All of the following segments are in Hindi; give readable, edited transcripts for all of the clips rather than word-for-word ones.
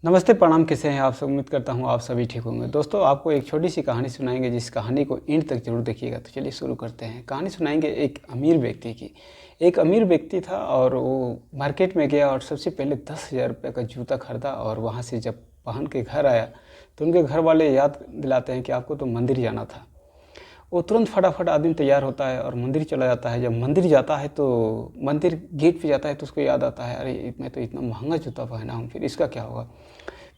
नमस्ते, प्रणाम। कैसे हैं आप सब? उम्मीद करता हूँ आप सभी ठीक होंगे। दोस्तों, आपको एक छोटी सी कहानी सुनाएंगे, जिस कहानी को एंड तक जरूर देखिएगा। तो चलिए शुरू करते हैं। कहानी सुनाएंगे एक अमीर व्यक्ति की। एक अमीर व्यक्ति था और वो मार्केट में गया और सबसे पहले 10,000 रुपये का जूता खरीदा। और वहाँ से जब पहन के घर आया तो उनके घर वाले याद दिलाते हैं कि आपको तो मंदिर जाना था। वो तुरंत फटाफट आदमी तैयार होता है और मंदिर चला जाता है। जब मंदिर जाता है तो मंदिर गेट पे जाता है तो उसको याद आता है, अरे मैं तो इतना महंगा जूता पहना हूँ, फिर इसका क्या होगा।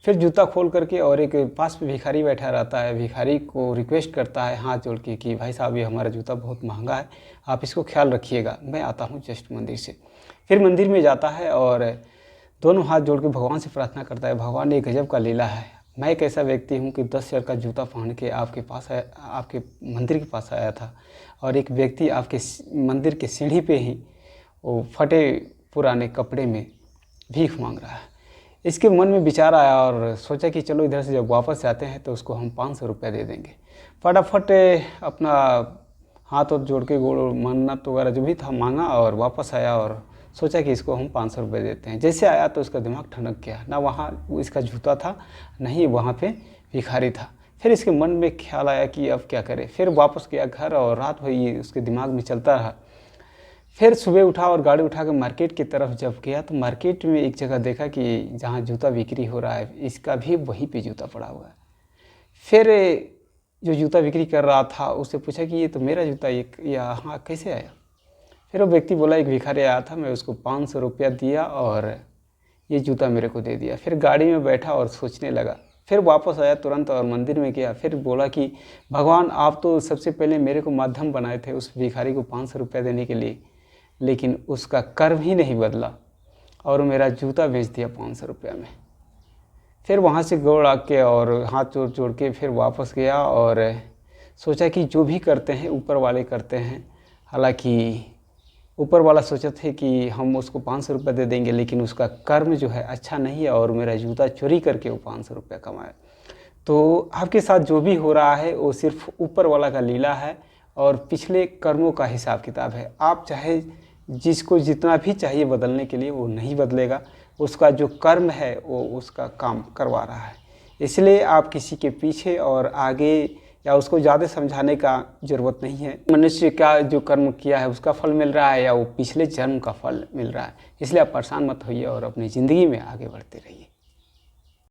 फिर जूता खोल करके और एक पास में भिखारी बैठा रहता है। भिखारी को रिक्वेस्ट करता है हाथ जोड़ के कि भाई साहब, ये हमारा जूता बहुत महंगा है, आप इसको ख्याल रखिएगा, मैं आता हूँ जस्ट मंदिर से। फिर मंदिर में जाता है और दोनों हाथ जोड़ के भगवान से प्रार्थना करता है, भगवान ये गजब का लीला है, मैं एक ऐसा व्यक्ति हूँ कि 10,000 का जूता पहन के आपके पास आया, आपके मंदिर के पास आया था, और एक व्यक्ति आपके मंदिर के सीढ़ी पे ही वो फटे पुराने कपड़े में भीख मांग रहा है। इसके मन में विचार आया और सोचा कि चलो इधर से जब वापस आते हैं तो उसको हम 500 रुपये दे देंगे। फटाफट अपना हाथ और जोड़ के गोड़ मन्नत वगैरह जो भी था मांगा और वापस आया और सोचा कि इसको हम 500 रुपये देते हैं। जैसे आया तो उसका दिमाग ठनक गया, ना वहाँ इसका जूता था, नहीं वहाँ पे भिखारी था। फिर इसके मन में ख्याल आया कि अब क्या करे। फिर वापस गया घर और रात भर ये उसके दिमाग में चलता रहा। फिर सुबह उठा और गाड़ी उठा कर मार्केट की तरफ जब गया तो मार्केट में एक जगह देखा कि जहाँ जूता बिक्री हो रहा है, इसका भी वहीं पे जूता पड़ा हुआ है। फिर जो जूता बिक्री कर रहा था उससे पूछा कि ये तो मेरा जूता यहाँ कैसे आया। फिर वो व्यक्ति बोला, एक भिखारी आया था, मैं उसको 500 रुपया दिया और ये जूता मेरे को दे दिया। फिर गाड़ी में बैठा और सोचने लगा। फिर वापस आया तुरंत और मंदिर में गया। फिर बोला कि भगवान, आप तो सबसे पहले मेरे को माध्यम बनाए थे उस भिखारी को 500 रुपया देने के लिए, लेकिन उसका कर्म ही नहीं बदला और मेरा जूता बेच दिया 500 रुपया में। फिर वहाँ से गोड़ आ के और हाथ जोड़ जोड़ के फिर वापस गया और सोचा कि जो भी करते हैं ऊपर वाले करते हैं। हालांकि ऊपर वाला सोचा थे कि हम उसको 500 रुपये दे देंगे, लेकिन उसका कर्म जो है अच्छा नहीं है और मेरा जूता चोरी करके वो 500 रुपया कमाया। तो आपके साथ जो भी हो रहा है वो सिर्फ ऊपर वाला का लीला है और पिछले कर्मों का हिसाब किताब है। आप चाहे जिसको जितना भी चाहिए बदलने के लिए वो नहीं बदलेगा, उसका जो कर्म है वो उसका काम करवा रहा है। इसलिए आप किसी के पीछे और आगे या उसको ज़्यादा समझाने का ज़रूरत नहीं है। मनुष्य का जो कर्म किया है उसका फल मिल रहा है या वो पिछले जन्म का फल मिल रहा है। इसलिए आप परेशान मत होइए और अपनी ज़िंदगी में आगे बढ़ते रहिए।